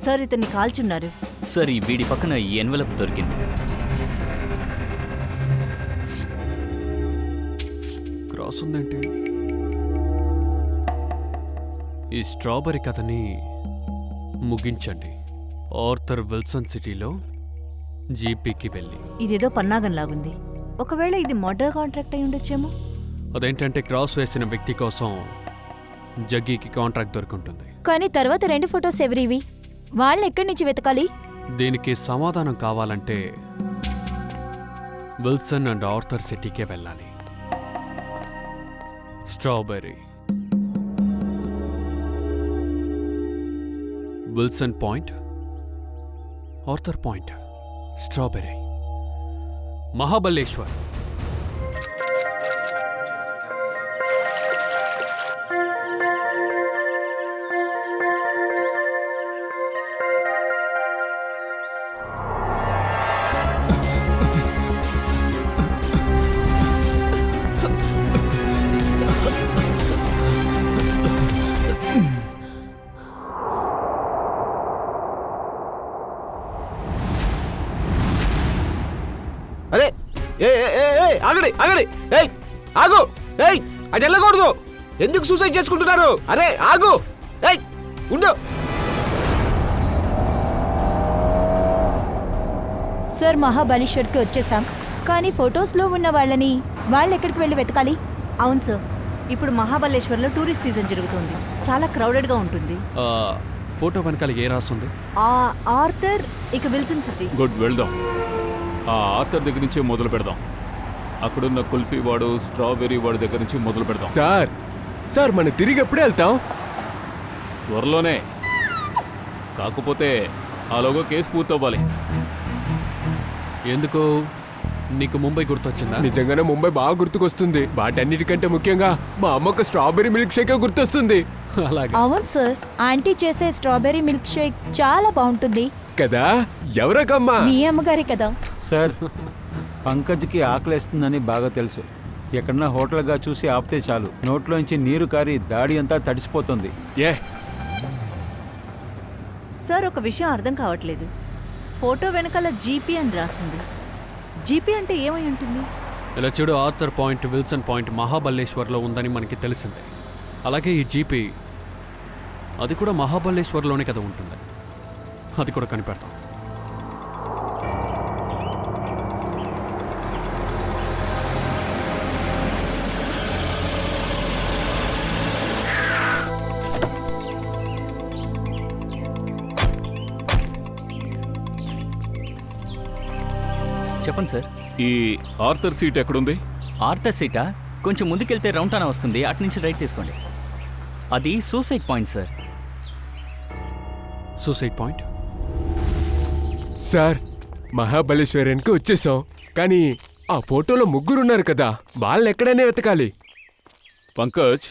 Sir ఇతన్ని కాల్చున్నారు. Sir ఈ వీడి పక్కన ఈ ఎన్వలప్ దొరికింది. క్రాస్ ఉందేంటి? ఈ స్ట్రాబెర్రీ కథని ముగించండి. ఆర్థర్ విల్సన్ సిటీలో జీపీకి వెళ్ళి. ఇదేదో పన్నాగంలాగుంది. ఒకవేళ ఇది మర్డర్ కాంట్రాక్ట్ అయి ఉండొచ్చేమో. అదేంటంటే క్రాస్ వేసిన వ్యక్తి కోసం జగ్గీకి కాంట్రాక్ట్ దొరుకుంటుంది. కానీ తర్వాత 2 ఫొటోస్ ఎవరివి? వాళ్ళని ఎక్కడి నుంచి వెతకాలి? దీనికి సమాధానం కావాలంటే విల్సన్ అండ్ ఆర్థర్ సిటీకే వెళ్ళాలి. Strawberry, Wilson point, Arthur point, strawberry, Mahabaleshwar. అరే ఆగండి ఆగండి, ఏయ్ ఆగు, ఏయ్ అది వెళ్ళకూడదు. ఎందుకు సూసైడ్ చేసుకుంటున్నారు? అరే ఆగు, ఏయ్ ఉండు. సార్ మహాబలేశ్వర్కి వచ్చేసాం, కానీ ఫొటోస్లో ఉన్న వాళ్ళు ఎక్కడికి వెళ్ళి వెతకాలి? అవును సార్, ఇప్పుడు మహాబలేశ్వర్లో టూరిస్ట్ సీజన్ జరుగుతుంది. చాలా క్రౌడెడ్గా ఉంటుంది. ఫోటో వెనకాల ఏ రాస్తుంది? ఆర్థర్ ఇక విల్సన్ సిటీ. గుడ్, వెళ్దాం. ఆ ఆర్థర్ దగ్గర నుంచే మొదలు పెడదాం. అక్కడున్న కుల్ఫీ వాడు, స్ట్రాబెర్రీ వాడు దగ్గర నుంచి మొదలు పెడదాం. సార్ మనం తిరిగి ఎప్పుడే వెళ్తాం? త్వరలోనే. కాకపోతే ఆలోగా కేసు పూర్తవ్వాలి. ఎందుకు? నీకు ముంబై గుర్తొచ్చిందా? నిజంగానే ముంబై బాగా గుర్తుకొస్తుంది. వాటన్నిటికంటే ముఖ్యంగా మా అమ్మకు స్ట్రాబెర్రీ మిల్క్ షేక్ గుర్తొస్తుంది. అలాగే. అవును సార్, ఆంటీ చేసే స్ట్రాబెర్రీ మిల్క్ షేక్ చాలా బాగుంటుంది కదా. ఎవరకమ్మా? మీ అమ్మగారే కదా. సార్, పంకజ్కి ఆకలేస్తుందని బాగా తెలుసు. ఎక్కడన్నా హోటల్గా చూసి ఆపితే చాలు, నోట్లోంచి నీరు కారి దాడి అంతా తడిసిపోతుంది. సార్ ఒక విషయం అర్థం కావట్లేదు. ఫోటో వెనకాల జీపీ అని రాసింది. జీపీ అంటే ఏమై ఉంటుంది? ఇలా చూడు, ఆర్థర్ పాయింట్, విల్సన్ పాయింట్ మహాబలేశ్వర్లో ఉందని మనకి తెలిసిందే. అలాగే ఈ జీపీ, అది కూడా మహాబలేశ్వర్లోనే కదా ఉంటుంది. అది కూడా కనిపెడతాం. చెప్పండి సార్. ఈ ఆర్థర్ సీట్ ఎక్కడుంది? ఆర్థర్ సీటా? కొంచెం ముందుకెళ్తే రౌండ్ టానా వస్తుంది, అటు నుంచి రైట్ తీసుకోండి. అది suicide point sir. Suicide point? Sir, మహాబలేశ్వరానికి వచ్చేసాం, కానీ ఆ ఫోటోలో ముగ్గురున్నారు కదా, వాళ్ళని ఎక్కడైనా వెతకాలి. పంకజ్,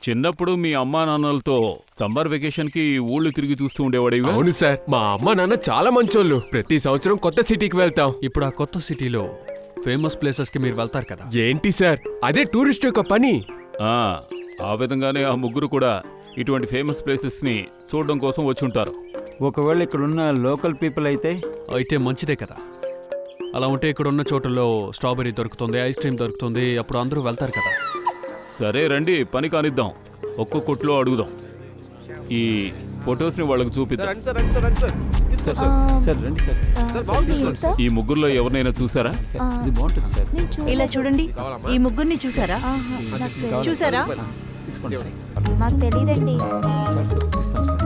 చిన్నప్పుడు మీ అమ్మా నాన్నలతో సమ్మర్ వెకేషన్ కి ఊళ్ళు తిరిగి చూస్తూ ఉండేవాడు. అవును సార్, మా అమ్మ నాన్న చాలా మంచోళ్ళు. ప్రతి సంవత్సరం కొత్త సిటీకి వెళ్తాం. ఇప్పుడు ఆ కొత్త సిటీలో ఫేమస్ ప్లేసెస్కి మీరు వెళ్తారు కదా. ఏంటి సార్, అదే టూరిస్ట్ యొక్క పని. ఆ విధంగానే ఆ ముగ్గురు కూడా ఇటువంటి ఫేమస్ ప్లేసెస్ ని చూడడం కోసం వచ్చి ఉంటారు. ఒకవేళ ఇక్కడున్న లోకల్ పీపుల్ అయితే మంచిదే కదా. అలా ఉంటే ఇక్కడ ఉన్న చోటులో స్ట్రాబెర్రీ దొరుకుతుంది, ఐస్ క్రీమ్ దొరుకుతుంది, అప్పుడు అందరూ వెళ్తారు కదా. సరే రండి, పని కానిద్దాం. ఒక్కొక్క కొట్లో అడుగుదాం. ఈ ఫొటోస్ని వాళ్ళకి చూపిద్దాం. సార్ రండి సార్. ఈ ముగ్గురులో ఎవరినైనా చూసారా? ఇది బాగుంటుంది సార్. ఇలా చూడండి, ఈ ముగ్గురిని చూసారా? చూసారా? తీసుకోండి సార్. మాకు తెలియదండి. ఇస్తాం సార్.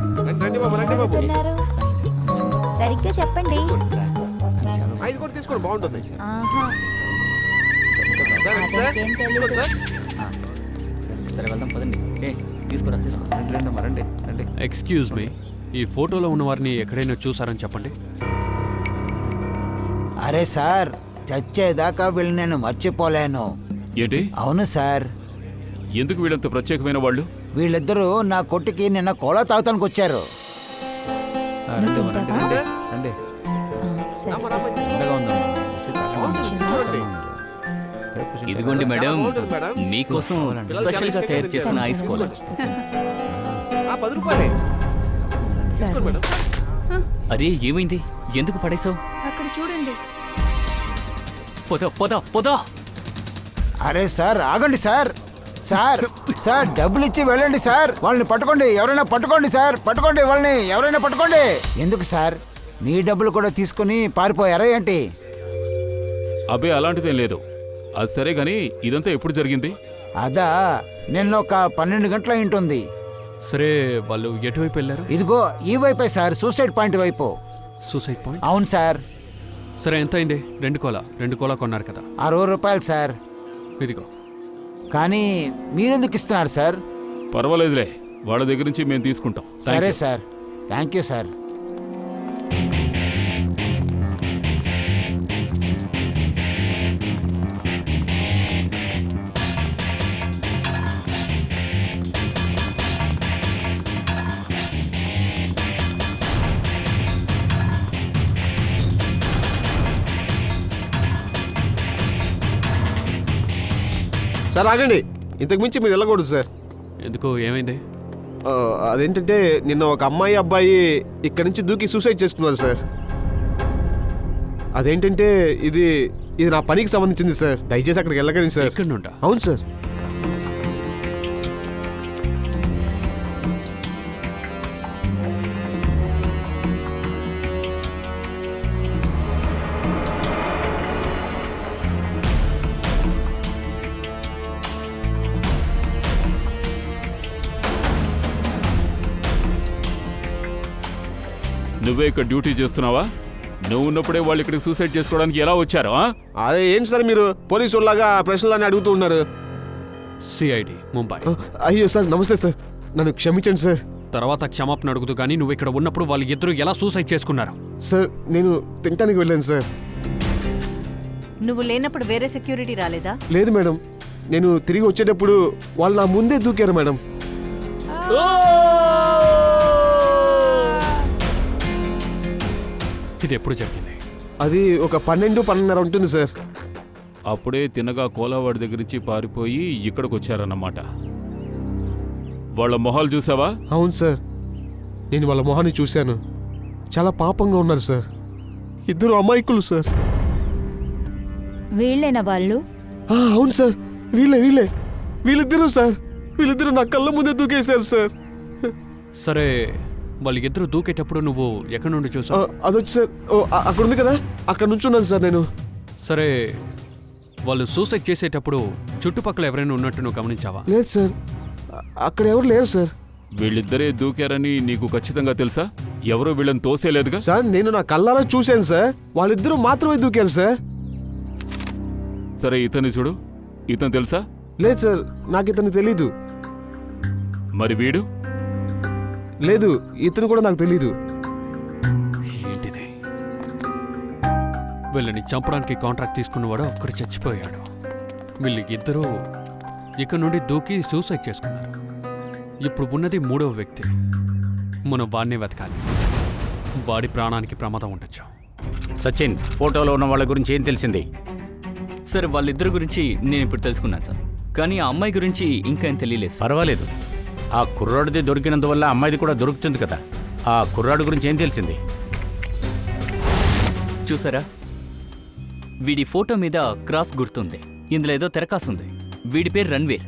సరిగ్గా చెప్పండి. ఐదు కూడా తీసుకోండి, బాగుంటుంది. అదేం తెలీదు. సరే వెళ్దాం పదండి. తీసుకురా రండి. ఎక్స్క్యూజ్ మీ, ఈ ఫోటోలో ఉన్న వారిని ఎక్కడైనా చూసారని చెప్పండి. అరే సార్, చచ్చేదాకా వీళ్ళు నేను మర్చిపోలేను. ఏంటి? అవును సార్. ఎందుకు వీళ్ళంత ప్రత్యేకమైన వాళ్ళు? వీళ్ళిద్దరూ నా కొట్టుకి నిన్న కోలా తాగుతానికి వచ్చారు. రండి. సరే, చల్లగా ఉందమ్మా. ఇదిగోండి మేడం, మీకోసం స్పెషల్ గా తయారు చేసిన ఐస్ కోలా. 10 రూపాయలే. సరే. అరే ఏమైంది? ఎందుకు పడేశావు? అక్కడ చూడండి. పొద పొద పొద. అరే సార్ ఆగండి సార్. సార్ సార్ డబ్బులు ఇచ్చి వెళ్ళండి సార్. వాళ్ళని పట్టుకోండి, ఎవరైనా పట్టుకోండి సార్. పట్టుకోండి వాళ్ళని, ఎవరైనా పట్టుకోండి. ఎందుకు సార్ మీ డబ్బులు కూడా తీసుకుని పారిపోయారా ఏంటి? అబే అలాంటిదేం లేదు. అది సరే గానీ ఇదంతా ఎప్పుడు జరిగింది? అదా నిన్న ఒక 12 గంటల ఉంటుంది. సరే వాళ్ళు ఎటువైపు వెళ్ళారు? ఇదిగో ఈ వైపే సార్, సూసైడ్ పాయింట్ వైపు. Suicide point? అవును సార్. సరే ఎంత అయింది? 2 కోలా కొన్నారు కదా. 60 రూపాయలు సార్. ఇదిగో. కానీ మీరెందుకు ఇస్తున్నారు సార్? పర్వాలేదులే, వాళ్ళ దగ్గర నుంచి మేము తీసుకుంటాం. సరే sir, thank you sir. Sir ఆగండి, ఇంతకు మించి మీరు వెళ్ళకూడదు సార్. ఎందుకు, ఏమైంది? అదేంటంటే నిన్న ఒక అమ్మాయి అబ్బాయి ఇక్కడి నుంచి దూకి సూసైడ్ చేసుకున్నారు సార్. అదేంటంటే ఇది నా పనికి సంబంధించింది సార్. దయచేసి అక్కడికి వెళ్ళకండి సార్. ఎక్కడి నుండా? అవును సార్. నువ్వే ఇక్కడ డ్యూటీ చేస్తున్నావా? నువ్వు ఉన్నప్పుడే వాళ్ళు ఇక్కడికి సూసైడ్ చేసుకోవడానికి ఎలా వచ్చారు? అదే ఏంటి సార్ మీరు పోలీసు వాళ్ళగా ప్రశ్నలన్నీ అడుగుతూ ఉన్నారు? సిఐడి ముంబై. అయ్యో సార్, నమస్తే సార్, నన్ను క్షమించండి సార్. తర్వాత క్షమాపణ అడుగుతూ కానీ నువ్వు ఇక్కడ ఉన్నప్పుడు వాళ్ళు ఇద్దరు ఎలా సూసైడ్ చేసుకున్నారు? సార్ నేను తినటానికి వెళ్ళాను సార్. నువ్వు లేనప్పుడు వేరే సెక్యూరిటీ రాలేదా? లేదు మేడం, నేను తిరిగి వచ్చేటప్పుడు వాళ్ళు నా ముందే దూకారు మేడం. ఇది ఎప్పుడు జరిగింది? అది ఒక 12-12:30 ఉంటుంది సార్. అప్పుడే తినగా కోలావాడి దగ్గర నుంచి పారిపోయి ఇక్కడికి వచ్చారన్నమాట. వాళ్ళ మొహాలు చూసావా? అవును సార్, నేను వాళ్ళ మొహాన్ని చూశాను. చాలా పాపంగా ఉన్నారు సార్. ఇద్దరు అమాయకులు సార్. వీళ్ళేనా వాళ్ళు? అవును సార్, వీళ్ళిద్దరూ సార్. వీళ్ళిద్దరూ నా కళ్ళ ముందే దూకేశారు సార్. సరే వాళ్ళు ఇద్దరు దూకేటప్పుడు నువ్వు ఎక్కడి నుండి చూసావు? అదొచ్చి సార్, అక్కడ ఉంది కదా, అక్కడ నుంచి ఉన్నాను సార్ నేను. సరే వాళ్ళు సూసైడ్ చేసేటప్పుడు చుట్టుపక్కల ఎవరైనా ఉన్నట్టు నువ్వు గమనించావా? లేదు సార్, అక్కడ ఎవరు లేరు సార్. వీళ్ళిద్దరే దూకారని నీకు ఖచ్చితంగా తెలుసా? ఎవరో వీళ్ళని తోసేలేదుగా? సార్ నేను నా కళ్ళారా చూశాను సార్. వాళ్ళిద్దరూ మాత్రమే దూకారు సార్. సరే ఇతన్ని చూడు, ఇతను తెలుసా? లేదు సార్, నాకు ఇతను తెలీదు. మరి వీడు? లేదు, ఇతను కూడా నాకు తెలీదు. ఏంటిది? వీళ్ళని చంపడానికి కాంట్రాక్ట్ తీసుకున్నవాడు ఒక్కడు చచ్చిపోయాడు. వీళ్ళు ఇద్దరూ ఇక్కడ నుండి దూకి సూసైడ్ చేసుకున్నారు. ఇప్పుడు ఉన్నది 3వ వ్యక్తి. మనం వాడినే వెతకాలి. వాడి ప్రాణానికి ప్రమాదం ఉండొచ్చు. సచిన్, ఫోటోలో ఉన్న వాళ్ళ గురించి ఏం తెలిసింది? సార్ వాళ్ళిద్దరి గురించి నేను ఇప్పుడు తెలుసుకున్నాను సార్, కానీ ఆ అమ్మాయి గురించి ఇంకా ఏం తెలియలేదు సార్. పర్వాలేదు, ఆ కుర్రాడిది దొరికినందువల్ల అమ్మాయిది కూడా దొరుకుతుంది కదా. ఆ కుర్రాడు గురించి ఏం తెలిసింది? చూసారా, వీడి ఫోటో మీద క్రాస్ గుర్తుంది. ఇందులో ఏదో తెరకాసుంది. వీడి పేరు రణ్వీర్.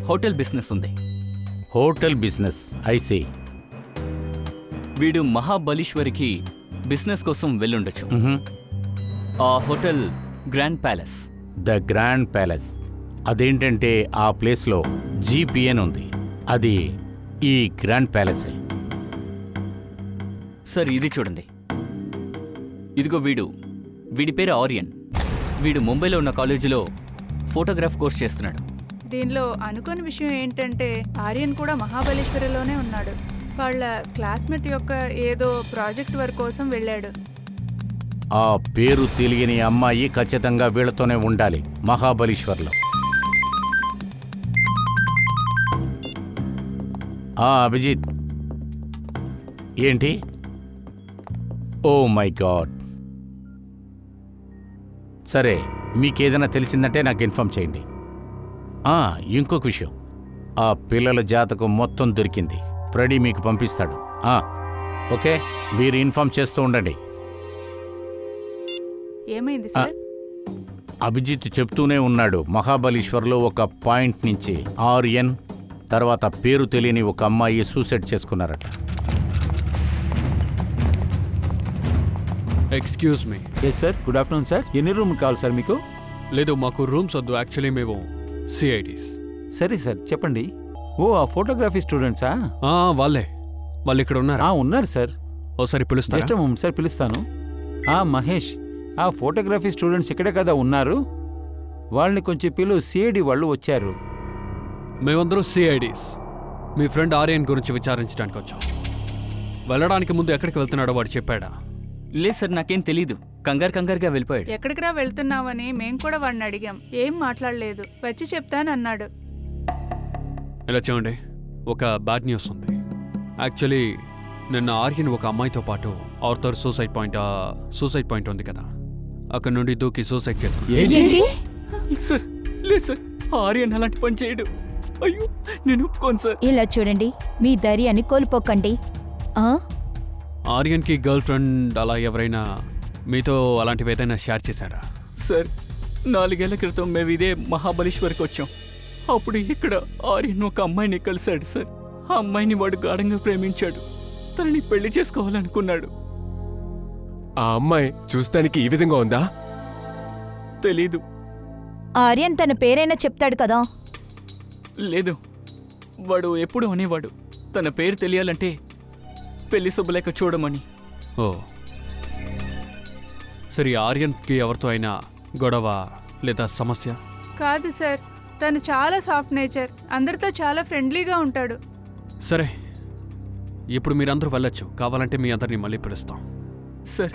హోటల్ బిజినెస్ ఉంది. Hotel business, I see. వీడు మహాబలీశ్వరికి బిజినెస్ కోసం వెళ్ళుండొచ్చు. ఆ hotel grand palace. The grand palace. అదేంటంటే ఆ ప్లేస్లో జీపీఎన్ ఉంది. అది ఈ గ్రాండ్ ప్యాలెసే. సార్ ఇది చూడండి, ఇదిగో వీడి పేరు ఆర్యన్. వీడు ముంబైలో ఉన్న కాలేజీలో ఫోటోగ్రాఫ్ కోర్స్ చేస్తున్నాడు. దీనిలో అనుకోని విషయం ఏంటంటే ఆర్యన్ కూడా మహాబలేశ్వరిలోనే ఉన్నాడు. వాళ్ళ క్లాస్మేట్ యొక్క ఏదో ప్రాజెక్ట్ వర్క్ కోసం వెళ్ళాడు. ఆ పేరు తెలియని అమ్మాయి ఖచ్చితంగా వీళ్ళతోనే ఉండాలి మహాబలీశ్వర్లో. అభిజిత్, ఏంటి? Oh my God. సరే, మీకేదైనా తెలిసిందంటే నాకు ఇన్ఫార్మ్ చేయండి. ఇంకొక విషయం, ఆ పిల్లల జాతకం మొత్తం దొరికింది. ఫ్రెడీ మీకు పంపిస్తాడు. ఓకే, మీరు ఇన్ఫామ్ చేస్తూ ఉండండి. ఏమైంది సార్? అభిజిత్ చెప్తూనే ఉన్నాడు, మహాబలీశ్వర్లో ఒక పాయింట్ నుంచి ఆర్యన్ తర్వాత పేరు తెలియని ఒక అమ్మాయి సూసైడ్ చేసుకున్నారట. Excuse me. Yes sir, good afternoon sir. ఎన్ని రూమ్ కావాలి సార్ మీకు? లేదు, మాకు రూమ్స్ వద్దు. యాక్చువల్లీ మేము సిఐడీస్. సరే సార్, చెప్పండి. ఓ, ఆ ఫోటోగ్రఫీ స్టూడెంట్సా? వాళ్ళే. వాళ్ళు ఇక్కడ ఉన్నారా? ఉన్నారు సార్. ఓసారి పిలుస్తారా? జస్ట్ మూమెంట్ సార్, పిలుస్తాను. మహేష్, ఆ ఫోటోగ్రఫీ స్టూడెంట్స్ ఇక్కడే కదా ఉన్నారు, వాళ్ళని కొంచెం పిలు. సిఐడి వాళ్ళు వచ్చారు. మేమందరం సిఐడీస్. మీ ఫ్రెండ్ ఆర్యన్ గురించి విచారించడానికి వచ్చాం. వెళ్ళడానికి ముందు ఎక్కడికి వెళ్తున్నాడో వాడు చెప్పాడా? లేదు సార్, నాకేం తెలీదు. కంగారుగా వెళ్ళిపోయాడు. ఎక్కడికిరా వెళ్తున్నావని మేం కూడా వాడిని అడిగాం. ఏం మాట్లాడలేదు. వచ్చి చెప్తానన్నాడు. ఇలా చూడండి, ఒక బ్యాడ్ న్యూస్ ఉంది. యాక్చువల్లీ నిన్న ఆర్యన్ ఒక అమ్మాయితో పాటు ఆర్థర్ సూసైడ్ పాయింట్ ఉంది కదా, అక్కడ నుండి దూకి సూసైడ్ చేసుకున్నాడు. సార్ లేదు సార్, ఆర్యన్ అలాంటి పని చేయడు. అయ్యో, నేను ఒప్పుకోను సార్. ఇలా చూడండి, మీ ధైర్యాన్ని కోల్పోకండి. ఆర్యన్కి గర్ల్ ఫ్రెండ్ అలా ఎవరైనా మీతో అలాంటివి ఏదైనా షేర్ చేశాడా? సార్, 4 ఏళ్ల క్రితం మేము ఇదే మహాబలేశ్వర్కి వచ్చాం. అప్పుడు ఇక్కడ ఆర్యన్ ఒక అమ్మాయిని కలిశాడు సార్. ఆ అమ్మాయిని వాడు గాఢంగా ప్రేమించాడు. తనని పెళ్లి చేసుకోవాలనుకున్నాడు. ఆ అమ్మాయి చూస్తానికి ఈ విధంగా ఉందా? తెలీదు. ఆర్యన్ తన పేరైనా చెప్తాడు కదా. లేదు, వాడు ఎప్పుడు అనేవాడు తన పేరు తెలియాలంటే పెళ్లి శుభలేఖ చూడమని. ఓ సరే, ఆర్యన్కి ఎవరితో అయినా గొడవ లేదా సమస్య? కాదు సార్, తను చాలా సాఫ్ట్ నేచర్. అందరితో చాలా ఫ్రెండ్లీగా ఉంటాడు. సరే, ఇప్పుడు మీరందరూ వెళ్ళొచ్చు. కావాలంటే మీ అందరినీ మళ్ళీ పిలుస్తాం. సార్,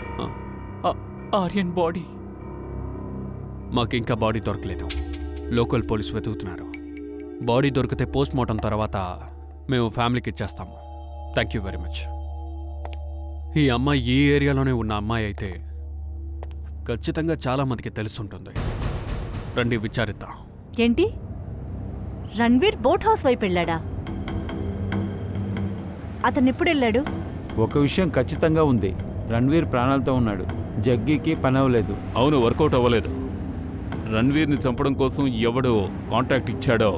ఆర్యన్ బాడీ మాకు ఇంకా బాడీ దొరకలేదు. లోకల్ పోలీసు వెతుకుతున్నారు. బాడీ దొరికితే పోస్ట్ మార్టం తర్వాత మేము ఫ్యామిలీకి ఇచ్చేస్తాము. Thank you very much. ఈ అమ్మాయి ఈ ఏరియాలోనే ఉన్న అమ్మాయి అయితే ఖచ్చితంగా చాలా మందికి తెలుసుంటుంది. రండి విచారిద్దాం. ఏంటి, రణ్వీర్ బోట్ హౌస్ వైపు వెళ్ళాడా? అతను ఎప్పుడు వెళ్ళాడు? ఒక విషయం ఖచ్చితంగా ఉంది, రణ్వీర్ ప్రాణాలతో ఉన్నాడు. జగ్గీకి పని అవ్వలేదు. అవును, వర్కౌట్ అవ్వలేదు. రణ్వీర్ని చంపడం కోసం ఎవడు కాంటాక్ట్ ఇచ్చాడో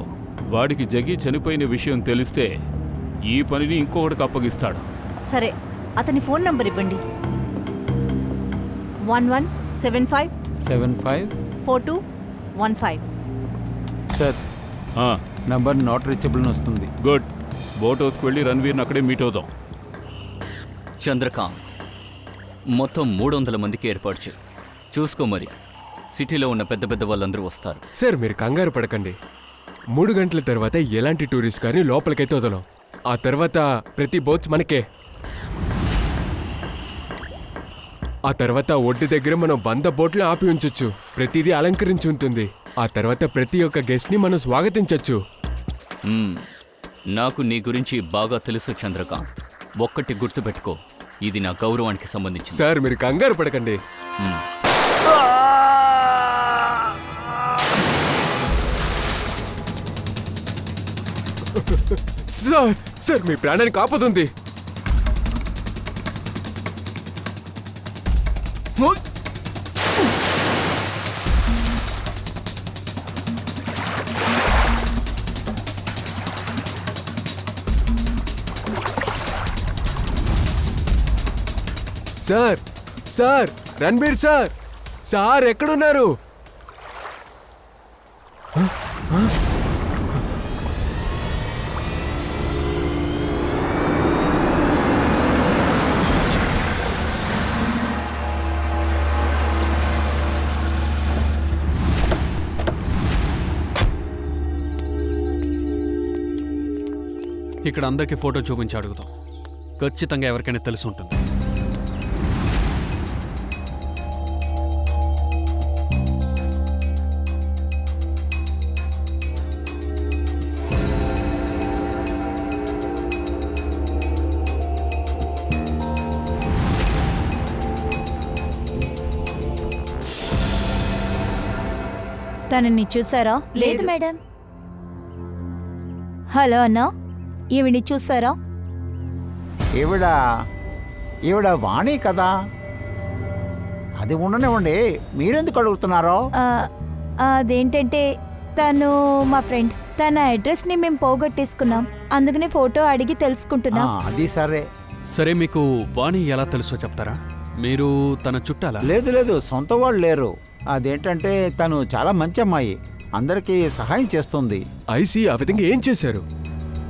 వాడికి జగ్గి చనిపోయిన విషయం తెలిస్తే ఈ పనిని ఇంకొకటికి అప్పగిస్తాడు. సరే, అతని ఫోన్ నంబర్ ఇవ్వండి. 1175 సార్, నంబర్ నాట్ రీచబుల్ అని వస్తుంది. గుడ్. బోట్ హౌస్కి వెళ్ళి రణ్వీర్ని అక్కడే మీట్ అవుదాం. చంద్రకాంత్, మొత్తం 300 మందికి ఏర్పాటు చేయి. చూసుకో మరి, సిటీలో ఉన్న పెద్ద పెద్ద వాళ్ళందరూ వస్తారు. సార్, మీరు కంగారు పడకండి. 3 గంటల తర్వాత ఎలాంటి టూరిస్ట్ కానీ లోపలికైతే వదలం. ఆ తర్వాత ప్రతి బోట్స్ మనకే. ఆ తర్వాత ఒడ్డు దగ్గర మనం 100 బోట్లు ఆపి ఉంచొచ్చు. ప్రతిదీ అలంకరించి ఉంటుంది. ఆ తర్వాత ప్రతి ఒక్క గెస్ట్ని మనం స్వాగతించవచ్చు. నాకు నీ గురించి బాగా తెలుసు చంద్రకాంత్. ఒక్కటి గుర్తుపెట్టుకో, ఇది నా గౌరవానికి సంబంధించింది. సార్, మీరు కంగారు పడకండి. సార్, మీ ప్రాణానికి ఆపదుంది. సార్, రణ్బీర్ సార్ ఎక్కడున్నారు? ఇక్కడ అందరికీ ఫోటో చూపించి అడుగుతాం. ఖచ్చితంగా ఎవరికైనా తెలిసి ఉంటుంది. తనని చూసారా? లేదు మేడం. హలో అన్నా, ఈవిని చూసారా? ఈవిడ ఈవిడ వాణి కదా? అది ఉండనివ్వండి, మీరెందుకు అడుగుతున్నారో? అదేంటంటే తను మా ఫ్రెండ్. తన అడ్రస్ని మేము పోగొట్టేసుకున్నాం, అందుకనే ఫోటో అడిగి తెలుసుకుంటున్నాం. అది సరే. సరే, మీకు వాణి ఎలా తెలుసో చెప్తారా? మీరు తన చుట్టాలా? లేదు లేదు, సొంత వాళ్ళు లేరు. అదేంటంటే తను చాలా మంచి అమ్మాయి, అందరికీ సహాయం చేస్తుంది. ఐసీ ఆ విధంగా ఏం చేశారు?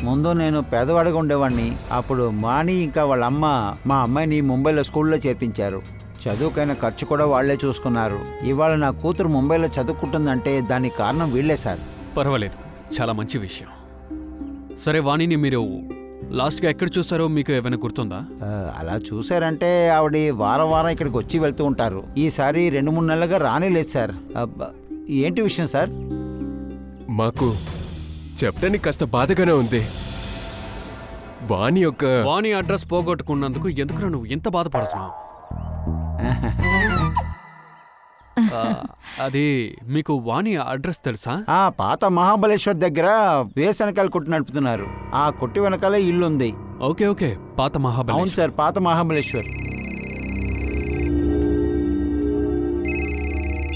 ముందు నేను పేదవాడిగా ఉండేవాడిని. అప్పుడు మాని ఇంకా వాళ్ళ అమ్మ మా అమ్మాయిని ముంబైలో స్కూల్లో చేర్పించారు. చదువుకైన ఖర్చు కూడా వాళ్లే చూసుకున్నారు. ఇవాళ నా కూతురు ముంబైలో చదువుకుంటుందంటే దానికి కారణం వీళ్లే సార్. పర్వాలేదు, చాలా మంచి విషయం. సరే, వాణిని మీరు లాస్ట్గా ఎక్కడ చూసారో మీకు ఏమైనా గుర్తుందా? అలా చూసారంటే ఆవిడ వారం వారం ఇక్కడికి వచ్చి వెళ్తూ ఉంటారు. ఈసారి 2-3 నెలలుగా రానేలేదు సార్. ఏంటి విషయం సార్? మాకు చెప్పడానికి కాస్త బాధగానే ఉంది. వాణి అడ్రస్ పోగొట్టుకున్నందుకు ఎందుకురా నువ్వు ఇంత బాధపడుతున్నావు? అది మీకు వాణి అడ్రస్ తెలుసా? పాత మహాబలేశ్వర్ దగ్గర వేసనకాయల కొట్టు నడుపుతున్నారు. ఆ కొట్టు వెనకాలే ఇల్లుంది. ఓకే ఓకే, పాత మహాబలేశ్వర్. అవును సార్, పాత మహాబలేశ్వర్.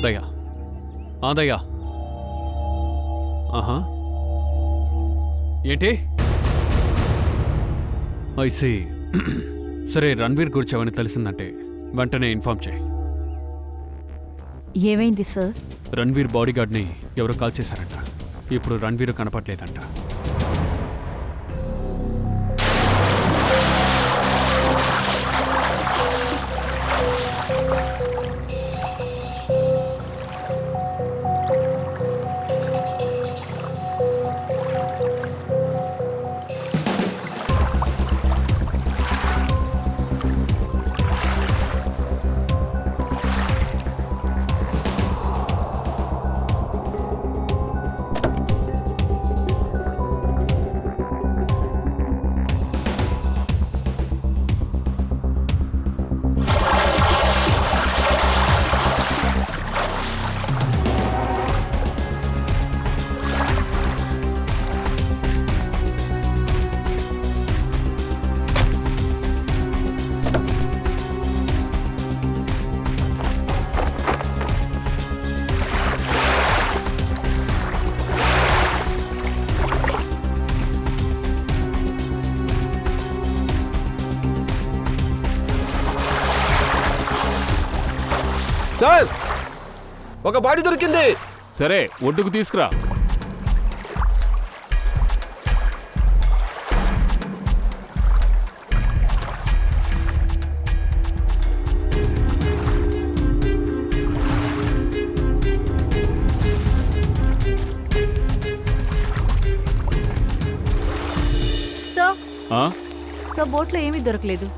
దయ్యా, దయ్యా. ఆహా, ఏంటి? ఐసీ. సరే, రణ్వీర్ గురించి ఏమైనా తెలిసిందంటే వెంటనే ఇన్ఫార్మ్ చేయి. ఏమైంది సార్? రణ్వీర్ బాడీగార్డ్ని ఎవరో కాల్ చేశారంట. ఇప్పుడు రణ్వీర్ కనపట్లేదంట. సార్, ఒక బాడీ దొరికింది. సరే, ఒడ్డుకు తీసుకురా. సో బోట్లో ఏమీ దొరకలేదు.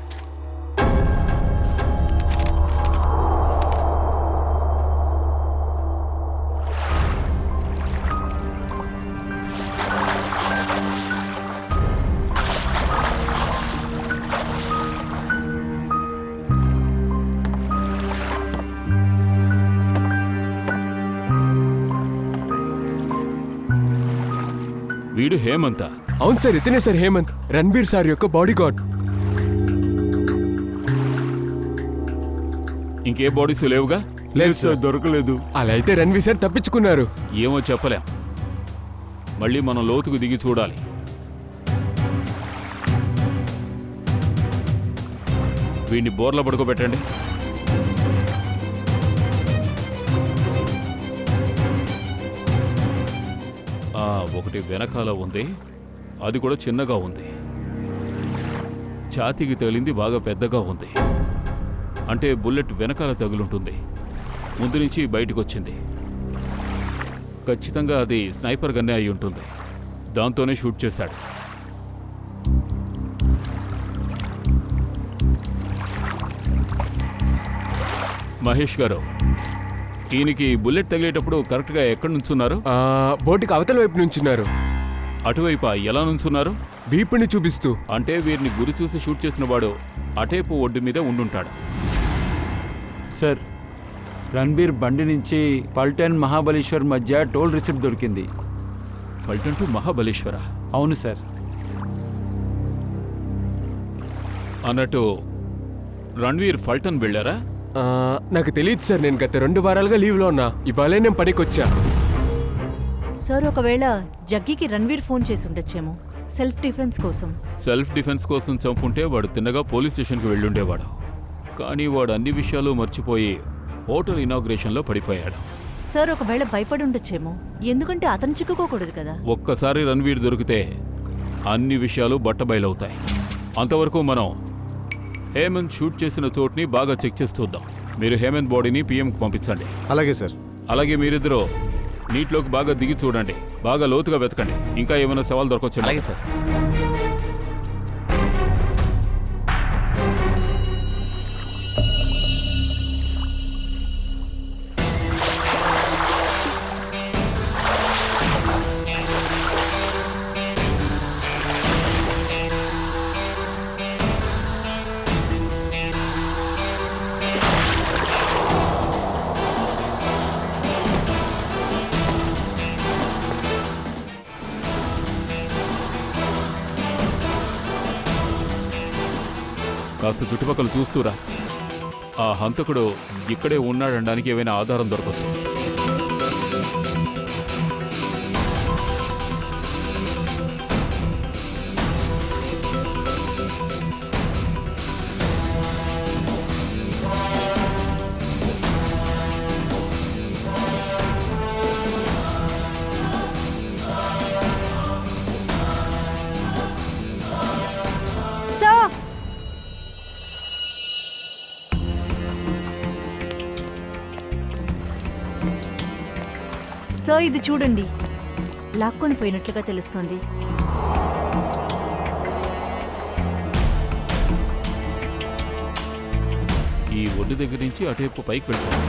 వీడు హేమంత్. అవును సార్, ఇతనే సార్ హేమంత్, రణ్వీర్ సార్ యొక్క బాడీ గార్డ్. ఇంకే బాడీస్ లేవుగా? లేదు సార్, దొరకలేదు. అలా అయితే రణ్వీర్ సార్ తప్పించుకున్నారు. ఏమో చెప్పలేం. మళ్ళీ మనం లోతుకు దిగి చూడాలి. వీడిని బోర్ల పడుకోబెట్టండి. ఒకటి వెనకాల ఉంది, అది కూడా చిన్నగా ఉంది. ఛాతీకి తగిలింది బాగా పెద్దగా ఉంది. అంటే బుల్లెట్ వెనకాల తగులుంటుంది. ముందు నుంచి బయటకు వచ్చింది. ఖచ్చితంగా అది స్నైపర్ గన్నే అయి ఉంటుంది. దాంతోనే షూట్ చేశాడు. మహేష్ గారు, ఈయనకి బుల్లెట్ తగిలేటప్పుడు కరెక్ట్గా ఎక్కడి నుంచున్నారు? బోటికి అవతల వైపు నుంచున్నారు. అటువైపు ఎలా నుంచున్నారు? వీపుని చూపిస్తూ. అంటే వీరిని గురి చూసి షూట్ చేసిన వాడు అటేపు ఒడ్డు మీద ఉండుంటాడు. సార్, రణ్బీర్ బండి నుంచి పల్టన్ మహాబలేశ్వర్ మధ్య టోల్ రిసిప్ట్ దొరికింది. పల్టన్ టు మహాబలేశ్వర? అవును సార్. అన్నట్టు రణ్వీర్ ఫల్టన్ వెళ్ళారా? నాకు తెలియదు సార్, నేను గత 2 వారాలుగా లీవ్లో ఉన్నా. ఇవాళే నేను పనికొచ్చా. సార్ ఒకవేళ జగ్గికి రణ్వీర్ ఫోన్ చేసి ఉండొచ్చేమో సెల్ఫ్ డిఫెన్స్ కోసం. సెల్ఫ్ డిఫెన్స్ కోసం చంపుంటే వాడు తిన్నగా పోలీస్ స్టేషన్కి వెళ్ళుండేవాడు. కానీ వాడు అన్ని విషయాలు మర్చిపోయి హోటల్ ఇనాగ్రేషన్లో పడిపోయాడు. సార్ ఒకవేళ భయపడి ఉండొచ్చేమో, ఎందుకంటే అతను చిక్కుకోకూడదు కదా. ఒక్కసారి రణ్వీర్ దొరికితే అన్ని విషయాలు బట్టబయలవుతాయి. అంతవరకు మనం హేమంత్ షూట్ చేసిన చోటుని బాగా చెక్ చేసి చూద్దాం. మీరు హేమంత్ బాడీని పిఎంకి పంపించండి. అలాగే సార్. అలాగే మీరిద్దరూ నీటిలోకి బాగా దిగి చూడండి, బాగా లోతుగా వెతకండి. ఇంకా ఏమైనా సవాల్ దొరకొచ్చు. అలాగే సార్. కాస్త చుట్టుపక్కల చూస్తూరా. ఆ హంతకుడు ఇక్కడే ఉన్నాడనడానికి ఏమైనా ఆధారం దొరకచ్చు. సార్ సార్ ఇది చూడండి, లాక్కొని పోయినట్లుగా తెలుస్తోంది. ఈ ఒడ్డు దగ్గర నుంచి అటువైపు పైకి వెళ్తుంది.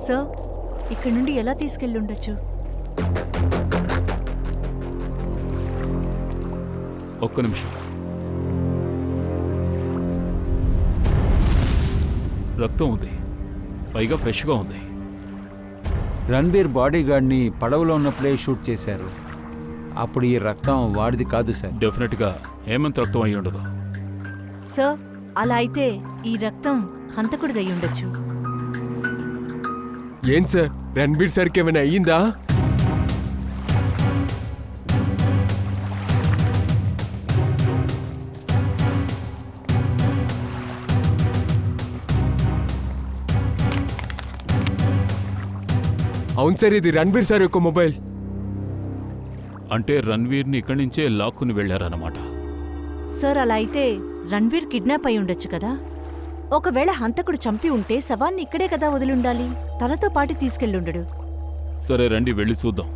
సార్ ఇక్కడ నుండి ఎలా తీసుకెళ్ళి ఉండొచ్చు? ఒక్క నిమిషం. రక్తం ఉంది, పైగా ఫ్రెష్గా ఉంది. రణ్బీర్ బాడీ గార్డ్ని పడవలో ఉన్నప్పుడే షూట్ చేశారు. అప్పుడు ఈ రక్తం వాడిది కాదు సార్. డెఫినెట్గా హేమంత్ రక్తం అయి ఉండదు. సార్ అలా అయితే ఈ రక్తం హంతకుడిదై ఉండొచ్చు. ఏం సార్, రణ్బీర్ సార్కి ఏమైనా అయ్యిందా? అవును సార్, ఇది రణ్బీర్ సార్ యొక్క మొబైల్. అంటే రణ్వీర్ని ఇక్కడి నుంచే లాక్కుని వెళ్ళారన్నమాట. సార్ అలా అయితే రణ్వీర్ కిడ్నాప్ అయి ఉండొచ్చు కదా. ఒకవేళ హంతకుడు చంపి ఉంటే శవాన్ని ఇక్కడే కదా వదిలిండాలి, తనతో పాటు తీసుకెళ్ళుండడు. సరే రండి, వెళ్ళి చూద్దాం.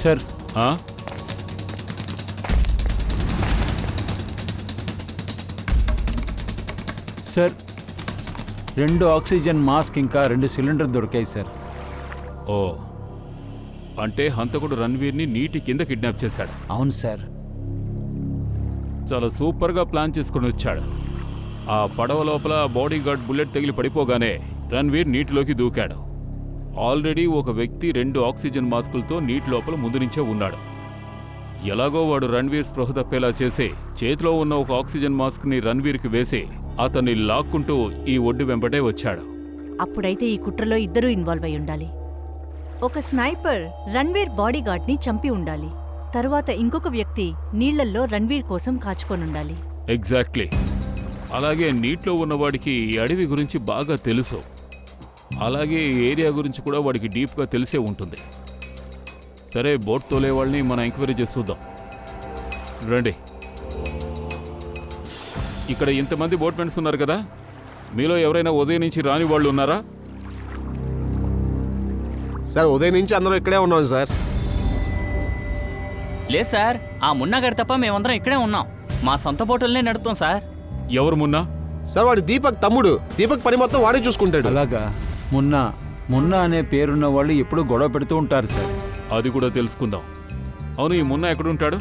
సార్ సార్ 2 ఆక్సిజన్ మాస్క్ ఇంకా 2 సిలిండర్ దొరికాయి సార్. ఓ, అంటే హంతకుడు రణ్వీర్ని నీటి కింద కిడ్నాప్ చేశాడు. అవును సార్. చాలా సూపర్గా ప్లాన్ చేసుకుని వచ్చాడు. ఆ పడవ లోపల బాడీ గార్డ్ బుల్లెట్ తగిలి పడిపోగానే రణ్వీర్ నీటిలోకి దూకాడు. ఆల్రెడీ ఒక వ్యక్తి 2 ఆక్సిజన్ మాస్కులతో నీటి లోపల ముందు నుంచే ఉన్నాడు. ఎలాగో వాడు రణ్వీర్ స్పృహ తప్పేలా చేసి చేతిలో ఉన్న ఒక ఆక్సిజన్ మాస్క్ని రణ్వీర్కి వేసి అతన్ని లాక్కుంటూ ఈ ఒడ్డు వెంబడే వచ్చాడు. అప్పుడైతే ఈ కుట్రలో ఇద్దరూ ఇన్వాల్వ్ అయి ఉండాలి. ఒక స్నైపర్ రణ్వీర్ బాడీ గార్డ్ని చంపి ఉండాలి. తరువాత ఇంకొక వ్యక్తి నీళ్లల్లో రణ్వీర్ కోసం కాచుకొనుండాలి. ఎగ్జాక్ట్లీ. అలాగే నీటిలో ఉన్నవాడికి ఈ అడవి గురించి బాగా తెలుసు. అలాగే ఈ ఏరియా గురించి కూడా వాడికి డీప్గా తెలిసే ఉంటుంది. సరే, బోట్ తోలే వాళ్ళని మనం ఎంక్వైరీ చేసి చూద్దాం. రండి. ఇక్కడ ఇంతమంది బోట్ మెన్స్ ఉన్నారు కదా, మీలో ఎవరైనా ఉదయం నుంచి రాని వాళ్ళు ఉన్నారా? సార్ ఉదయం నుంచి అందరూ ఇక్కడే ఉన్నాం సార్. లేదు సార్, ఆ మున్నాగాడు తప్ప మేమందరం ఇక్కడే ఉన్నాం. మా సొంత బోటుల్నే నడుపుతాం సార్. ఎవరు మున్నా? సార్ వాడు దీపక్ తమ్ముడు. దీపక్ పని మొత్తం వాడే చూసుకుంటాడు. అలాగా. మున్నా అనే పేరున్న వాళ్ళు ఎప్పుడూ గొడవ పెడుతూ ఉంటారు సార్. అది కూడా తెలుసుకుందాం. అవును, ఈ మున్నా ఎక్కడుంటాడు?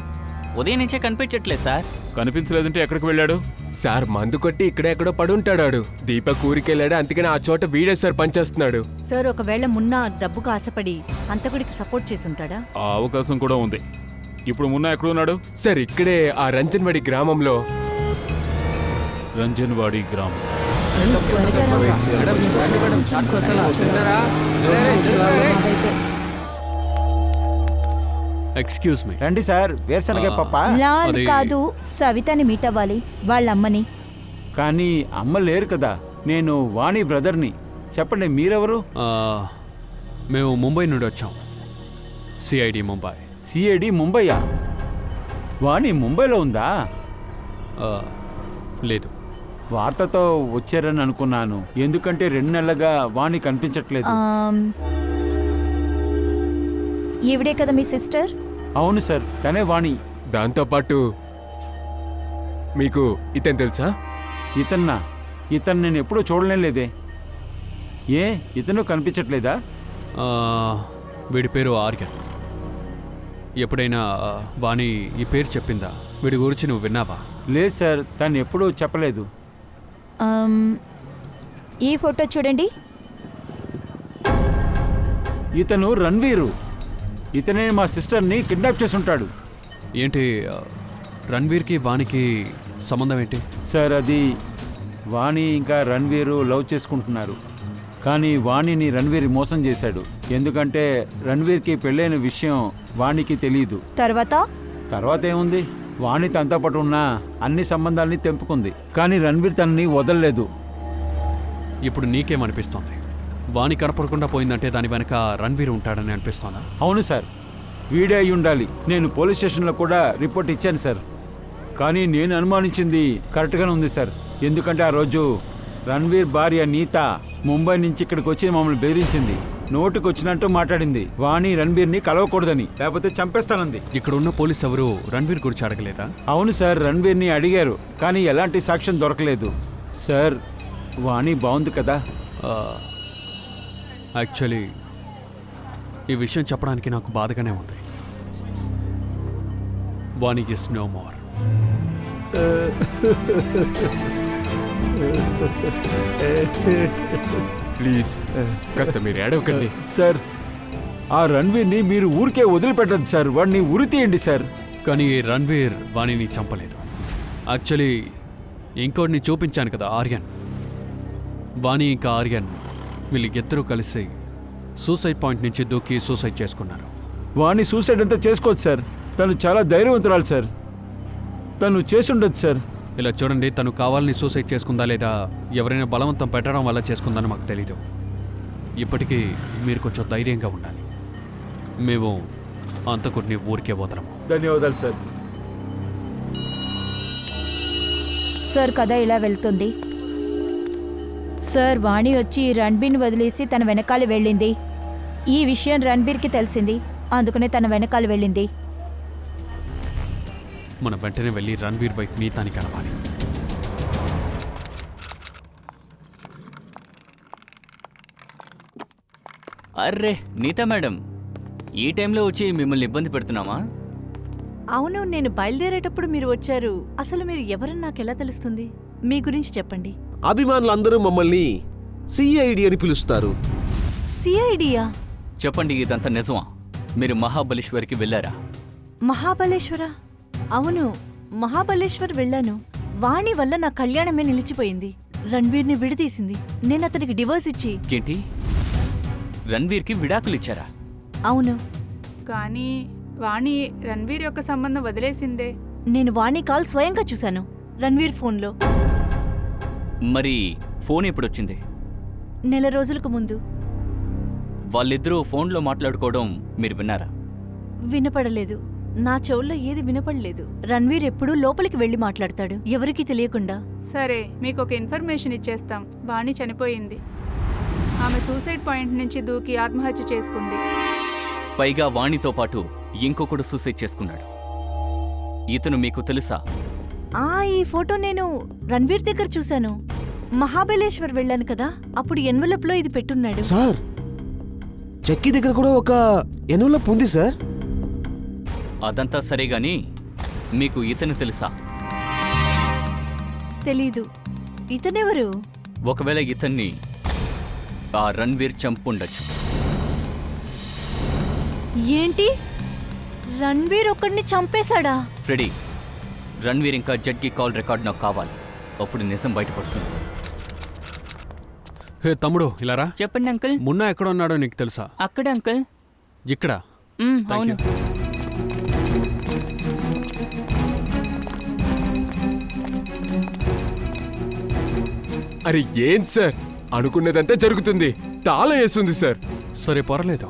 ఉదయం నుంచే కనిపించట్లేదు సార్. కనిపించలేదంటే ఎక్కడికి వెళ్ళాడు? సార్ మందు కొట్టి ఇక్కడెక్కడో పడుంటాడు. దీపక్ ఊరికెళ్ళాడు, అందుకని ఆ చోట వీడే సార్ పనిచేస్తున్నాడు. సార్ ఒకవేళ మున్నా డబ్బుకు ఆశపడి హంతకుడికి సపోర్ట్ చేసుంటాడా? ఆ అవకాశం కూడా ఉంది. ఇప్పుడు మున్నా ఎక్కడున్నాడు? సార్ ఇక్కడే ఆ రంజన్వాడి గ్రామంలో. రంజన్వాడి గ్రామం. Excuse me. రండి సార్, వేరుశనగ పప్ప. లాల్ అది- కాదు, సవితని మీట్ అవ్వాలి, వాళ్ళ అమ్మని. కానీ అమ్మ లేరు కదా. నేను వాణి బ్రదర్ని. చెప్పండి, మీరెవరు? మేము ముంబై నుండి వచ్చాం. సిఐడి ముంబై. సిఐడి ముంబయ్యా? వాణి ముంబైలో ఉందా? ఆ, లేదు. వార్తతో వచ్చారని అనుకున్నాను, ఎందుకంటే 2 నెలలుగా వాణి కనిపించట్లేదు. ఈవిడే కదా మీ సిస్టర్? అవును సార్, తనే వాణి. దాంతోపాటు మీకు ఇతను తెలుసా? ఇతను నేను ఎప్పుడూ చూడలేదే. ఏ, ఇతను కనిపించట్లేదా? ఆ, వీడి పేరు ఆర్యన్. ఎప్పుడైనా వాణి ఈ పేరు చెప్పిందా? వీడి గురించి నువ్వు విన్నావా? లేదు సార్, తను ఎప్పుడూ చెప్పలేదు. ఈ ఫోటో చూడండి. ఇతను రణ్వీరు. ఇతనే మా సిస్టర్ని కిడ్నాప్ చేసి ఉంటాడు. ఏంటి రణ్వీర్కి వాణికి సంబంధం ఏంటి? సార్, అది వాణి ఇంకా రణ్వీరు లవ్ చేసుకుంటున్నారు. కానీ వాణిని రణ్వీర్ మోసం చేశాడు. ఎందుకంటే రణ్వీర్కి పెళ్ళైన విషయం వాణికి తెలియదు. తర్వాత ఏముంది, వాణి తనతో పాటు ఉన్న అన్ని సంబంధాలని తెంపుకుంది. కానీ రణ్వీర్ తనని వదలలేదు. ఇప్పుడు నీకేమనిపిస్తోంది? వాణి కనపడకుండా పోయిందంటే దాని వెనక రణ్వీర్ ఉంటాడని అనిపిస్తోందా? అవును సార్, వీడే అయి ఉండాలి. నేను పోలీస్ స్టేషన్లో కూడా రిపోర్ట్ ఇచ్చాను సార్. కానీ నేను అనుమానించింది కరెక్ట్గానే ఉంది సార్. ఎందుకంటే ఆ రోజు రణ్వీర్ భార్య నీత ముంబై నుంచి ఇక్కడికి వచ్చి మమ్మల్ని బెదిరించింది. నోటుకు వచ్చినట్టు మాట్లాడింది. వాణి రణ్వీర్ని కలవకూడదని, లేకపోతే చంపేస్తానంది. ఇక్కడ ఉన్న పోలీస్ ఎవరు రణ్వీర్ గురించి అడగలేదా? అవును సార్, రణ్వీర్ని అడిగారు, కానీ ఎలాంటి సాక్ష్యం దొరకలేదు. సార్, వాణి బాగుంది కదా. యాక్చువల్లీ ఈ విషయం చెప్పడానికి నాకు బాధగానే ఉంది. వాణి ఇస్ నో మోర్. ప్లీజ్ కాస్త మీరు ఏడవకండి. సార్, ఆ రణ్వీర్ని మీరు ఊరికే వదిలిపెట్టద్దు సార్. వాడిని ఉరి తీయండి సార్. కానీ రణ్వీర్ వాణిని చంపలేదు. యాక్చువల్లీ ఇంకోటిని చూపించాను కదా, ఆర్యన్. వాణి ఇంకా ఆర్యన్ వీళ్ళిద్దరూ కలిసి సూసైడ్ పాయింట్ నుంచి దూకి సూసైడ్ చేసుకున్నారు. వాణి సూసైడ్ అంతా చేసుకోవచ్చు సార్. తను చాలా ధైర్యవంతురాలు సార్. తను చేసుండదు సార్. ఇలా చూడండి, తను కావాలని సూసైడ్ చేసుకుందా లేదా ఎవరైనా బలవంతం పెట్టడం వల్ల చేసుకుందని మాకు తెలీదు. ఇప్పటికీ మీరు కొంచెం ధైర్యంగా ఉండాలి. మేము అంతకుడిని ఊరికే వదలము. ధన్యవాదాలు సార్. సార్, కథ ఇలా వెళ్తుంది. సార్, వాణి వచ్చి రణ్బీర్ని వదిలేసి తన వెనకాల వెళ్ళింది. ఈ విషయం రణ్బీర్కి తెలిసింది, అందుకనే తన వెనకాల వెళ్ళింది. మనం వెంటనే వెళ్ళి రణ్వీర్ వైఫ్ నీతాని కలవాలి. అర్రే నీతా మేడం, ఈ టైంలో వచ్చి మిమ్మల్ని ఇబ్బంది పెడుతున్నామా? అవును, నేను బయలుదేరేటప్పుడు మీరు వచ్చారు. అసలు మీరు ఎవరని నాకెలా తెలుస్తుంది? మీ గురించి చెప్పండి. అభిమానులందరూ మమ్మల్ని సిఐడి అని పిలుస్తారు. సిఐడియా? చెప్పండి, ఇదంతా నిజమా? మీరు మహాబలేశ్వర్కి వెళ్ళారా? మహాబలేశ్వర? అవును, మహాబలేశ్వర్ వెళ్ళాను. వాణి వల్ల నా కళ్యాణమే నిలిచిపోయింది. రణ్వీర్ని విడదీసింది. నేను అతనికి డివోర్స్ ఇచ్చి. ఏంటి, రణ్వీర్కి విడాకులిచ్చారా? అవును. కానీ వాణి రణ్వీర్ యొక్క సంబంధం వదిలేసిందే. నేను వాణి కాల్ స్వయంగా చూశాను రణ్వీర్ ఫోన్లో. మరి ఫోన్ ఎప్పుడొచ్చింది? 1 నెల రోజులకు ముందు. వాళ్ళిద్దరూ ఫోన్లో మాట్లాడుకోవడం మీరు విన్నారా? వినపడలేదు. నా చెవుల్లో ఏది వినపడలేదు. రణ్వీర్ ఎప్పుడూ లోపలికి వెళ్లి మాట్లాడతాడు, ఎవరికీ తెలియకుండా. సరే, మీకు ఒక ఇన్ఫర్మేషన్ ఇచ్చేస్తాం. వాణి చనిపోయింది. ఆమె సూసైడ్ పాయింట్ నుంచి దూకి ఆత్మహత్య చేసుకుంది. పైగా వాణితో పాటు ఇంకొకడు సూసైడ్ చేసుకున్నాడు. ఇతను మీకు తెలుసా? ఈ ఫోటో నేను రణ్వీర్ దగ్గర చూశాను. మహాబలేశ్వర్ వెళ్ళాను కదా, అప్పుడు ఎన్వలప్ లో ఇది పెట్టున్నాడు. సార్, చెక్కి దగ్గర కూడా ఒక ఎన్వలప్ ఉంది సార్. అదంతా సరే గాని మీకు ఇతను తెలుసా? తెలీదు. ఇతనెవరు? ఒకవేళ ఇతన్ని ఆ రణ్వీర్ చంపుండొచ్చు. ఏంటి, రణ్వీర్ ఒక్కడిని చంపేశాడా? ఫ్రెడీ, రణ్వీర్ ఇంకా జడ్కి కాల్ రికార్డ్ నాకు కావాలి. అప్పుడు నిజం బయటపడుతుంది. హే తమ్ముడు, ఇలారా. చెప్పండి అంకుల్. మున్నా ఎక్కడ ఉన్నాడో నీకు తెలుసా? అక్కడ అంకుల్. ఇక్కడ. అవును. అరే ఏం సార్, అనుకున్నదంతా జరుగుతుంది. తాళం వేస్తుంది సార్. సరే పర్లేదు,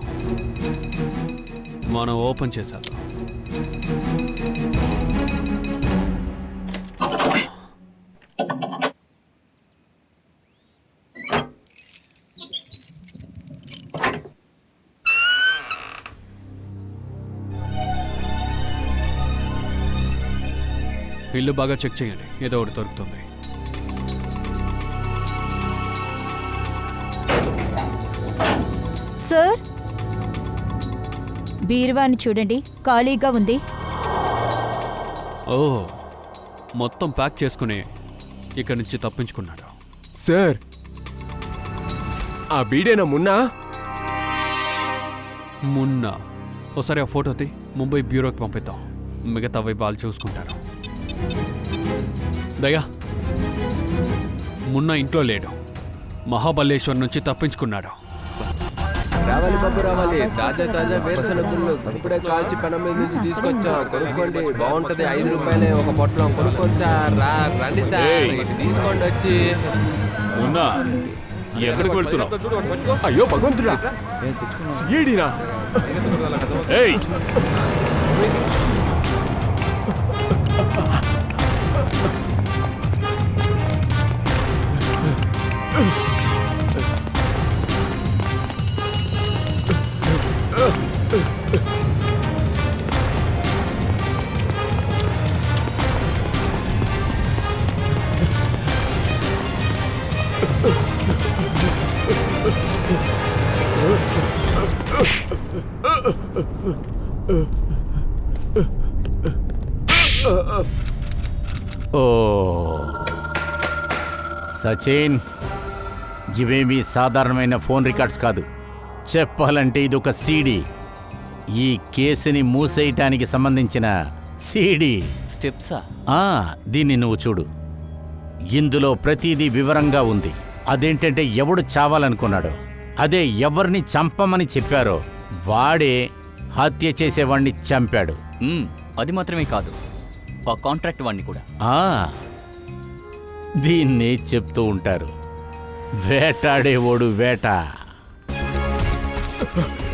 మనం ఓపెన్ చేశాం. ఇల్లు బాగా చెక్ చేయండి, ఏదో ఒకటి దొరుకుతుంది. సార్, బీరువాని చూడండి, ఖాళీగా ఉంది. ఓ, మొత్తం ప్యాక్ చేసుకుని ఇక్కడి నుంచి తప్పించుకున్నాడు. సార్, ఆ బీడేనా మున్నా? మున్నా. ఒకసారి ఆ ఫోటో తీ, ముంబై బ్యూరోకి పంపిద్దాం. మిగతా వాళ్ళు చూసుకుంటారు. దయా, మున్నా ఇంట్లో లేడు, మహాబలేశ్వర్ నుంచి తప్పించుకున్నాడు. రావాలి బాబు రావాలి. తాజా తాజా వేరుశనగ గుళ్ళు ఇప్పుడే కాల్చి పెనం మీద నుంచి తీసుకొచ్చా. కొనుక్కోండి, బాగుంటది. 5 రూపాయలే ఒక పొట్లం. కొనుక్కోండి సార్. రండి సార్, ఇటు తీసుకోండి వచ్చి. ఉన్నా, ఎక్కడికి వెళ్తున్నావు? అయ్యో భగవంతుడా, సీడీనా? ఏయ్, ఓ సచిన్, ఇవేమీ సాధారణమైన ఫోన్ రికార్డ్స్ కాదు. చెప్పాలంటే ఇదొక సీడీ. ఈ కేసుని మూసేయటానికి సంబంధించిన సీడీ. స్టెప్సా? దీన్ని నువ్వు చూడు. ఇందులో ప్రతిదీ వివరంగా ఉంది. అదేంటంటే ఎవడు చావాలనుకున్నాడో, అదే ఎవరిని చంపమని చెప్పారో వాడే హత్య చేసేవాడిని చంపాడు. అది మాత్రమే కాదు, ఆ కాంట్రాక్ట్ వాడిని కూడా. దీన్ని చెప్తూ ఉంటారు, వేటాడేవాడు వేట.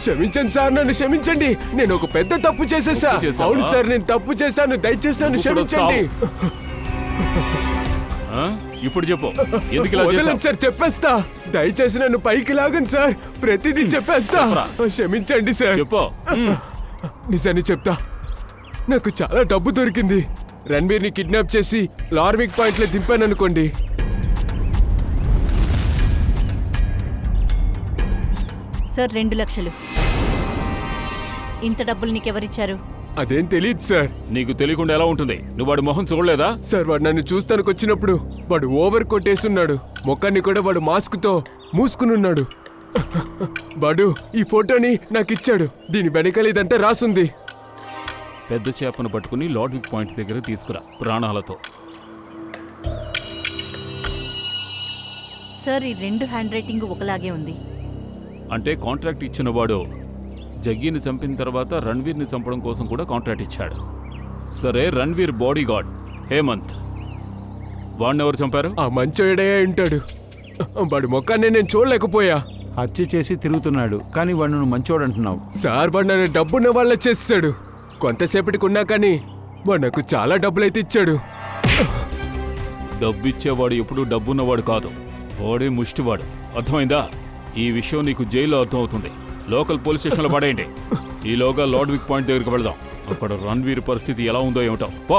క్షమించండి సార్, నన్ను క్షమించండి. నేను ఒక పెద్ద తప్పు చేసేసా. అవును సార్, నేను తప్పు చేశాను. దయచేసి నన్ను క్షమించండి. ఇప్పుడు చెప్పు, ఎందుకు ఇలా వదలండి చేశావు? సార్, చెప్పేస్తా. దయచేసి నన్ను పైకి లాగండి సార్, ప్రతిదీ చెప్పేస్తా. క్షమించండి సార్. చెప్పు. నిజాన్ని చెప్తా. నాకు చాలా డబ్బు దొరికింది. రణ్వీర్ని కిడ్నాప్ చేసి లార్విక్ పాయింట్లో దింపాననుకోండి. సార్, 2 లక్షలు. ఇంత డబ్బులు నీకెవరిచ్చారు? అదేం తెలియదు సార్. నీకు తెలియకుండా ఎలా ఉంటుంది? నువ్వు వాడి మొహం చూడలేదా? సార్, వాడు నన్ను చూస్తానికి వచ్చినప్పుడు వాడు ఓవర్ కొట్టేస్తున్నాడు. మొక్కాన్ని కూడా వాడు మాస్క్తో మూసుకునున్నాడు. వాడు ఈ ఫోటోని నాకు ఇచ్చాడు. దీని వెనకాల ఇదంతా రాసుంది. పెద్ద చేపను పట్టుకుని లార్విక్ పాయింట్ దగ్గర తీసుకురా ప్రాణాలతో. సార్, ఈ 2 హ్యాండ్ రైటింగ్ ఒకలాగే ఉంది. అంటే కాంట్రాక్ట్ ఇచ్చిన వాడు జగ్గీని చంపిన తర్వాత రణ్వీర్ని చంపడం కోసం కూడా కాంట్రాక్ట్ ఇచ్చాడు. సరే, రణ్వీర్ బాడీ గార్డ్ హేమంత్, వాడిని ఎవరు చంపారు? ఆ మంచోడే ఉంటాడు. వాడి మొక్కాన్ని నేను చూడలేకపోయా. హత్య చేసి తిరుగుతున్నాడు, కానీ వాడు నువ్వు మంచోడు అంటున్నావు. సార్, వాడు నన్ను డబ్బున్న వాళ్ళ చేస్తాడు. కొంతసేపటికి ఉన్నా కానీ వాడు నాకు చాలా డబ్బులైతే ఇచ్చాడు. డబ్బిచ్చేవాడు ఎప్పుడూ డబ్బున్నవాడు కాదు, వాడే ముష్టివాడు. అర్థమైందా? ఈ విషయం నీకు జైల్లో అర్థమవుతుంది. లోకల్ పోలీస్ స్టేషన్లో పడేయండి. ఈలోగా లార్విక్ పాయింట్ దగ్గరికి వెళదాం. అక్కడ రణ్వీర్ పరిస్థితి ఎలా ఉందో ఏమిటో. పో.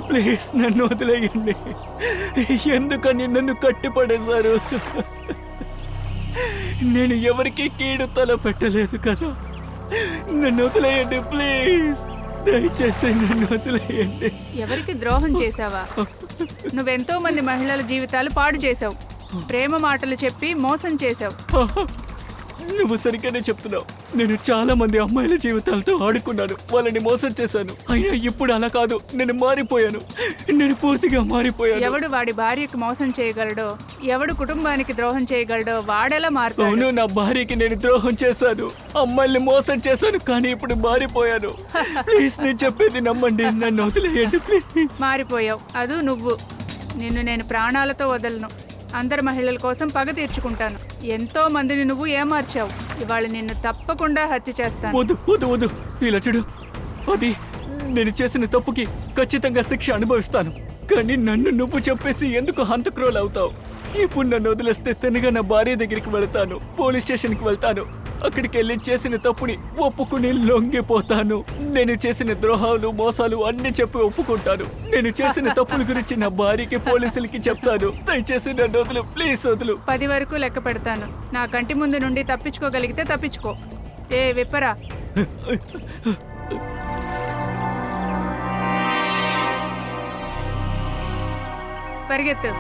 ప్లీజ్ నన్ను వదిలేయండి. ఎందుకని నన్ను కట్టిపడేశారు? నేను ఎవరికి కీడు తల పెట్టలేదు కదా. నన్ను వదిలేయండి ప్లీజ్, దయచేసి నన్ను వదిలేయండి. ఎవరికి ద్రోహం చేశావా? నువ్వెంతో మంది మహిళల జీవితాలు పాడు చేశావు. ప్రేమ మాటలు చెప్పి మోసం చేశావు. నువ్వు సరిగ్గానే చెప్తున్నావు. నేను చాలా మంది అమ్మాయిల జీవితాలతో ఆడుకున్నాను, వాళ్ళని మోసం చేశాను. అయినా ఇప్పుడు అలా కాదు, నేను మారిపోయాను. నేను పూర్తిగా మారిపోయాను. ఎవడు వాడి భార్యకి మోసం చేయగలడో, ఎవడు కుటుంబానికి ద్రోహం చేయగలడో వాడెలా మారుతాడు? అవును, నా భార్యకి నేను ద్రోహం చేశాను, అమ్మాయిల్ని మోసం చేశాను, కానీ ఇప్పుడు మారిపోయాను. ప్లీజ్ నేను చెప్పేది నమ్మండి, నన్ను వదిలేయండి ప్లీజ్. మారిపోయావు, అదు నువ్వు. నిన్ను నేను ప్రాణాలతో వదలను. అందరి మహిళల కోసం పగ తీర్చుకుంటాను. ఎంతో మందిని నువ్వు ఏమార్చావు. ఇవాళ నిన్ను తప్పకుండా హత్య చేస్తాను. వద్దు వద్దు వద్దు, ఇలా చూడు. అది నేను చేసిన తప్పుకి ఖచ్చితంగా శిక్ష అనుభవిస్తాను, కానీ నన్ను నువ్వు చెప్పేసి ఎందుకు హంతక్రోల్ అవుతావు? ఇప్పుడు నన్ను వదిలేస్తే తినగా నా భార్య దగ్గరికి వెళ్తాను, పోలీస్ స్టేషన్కి వెళ్తాను. అక్కడికి వెళ్ళి చేసిన తప్పుని ఒప్పుకుని లొంగిపోతాను. నేను చేసిన ద్రోహాలు మోసాలు అన్ని చెప్పి ఒప్పుకుంటాను. నేను చేసిన తప్పుల గురించి నా భార్యకి పోలీసులకి చెప్తాను. దయచేసి నన్ను వదులు ప్లీజ్, వదులు. 10 వరకు లెక్క పెడతాను. నా కంటి ముందు నుండి తప్పించుకోగలిగితే తప్పించుకో. ఏ విప్పరా, పరిగెత్తు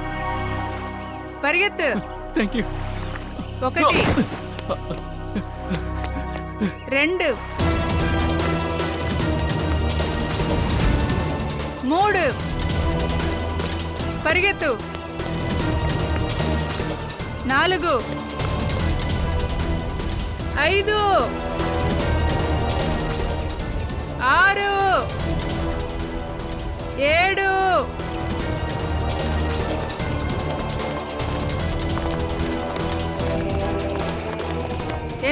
పరిగెత్తు. Thank you. 1 2 3 పరిగెత్తు. 4 5 6 7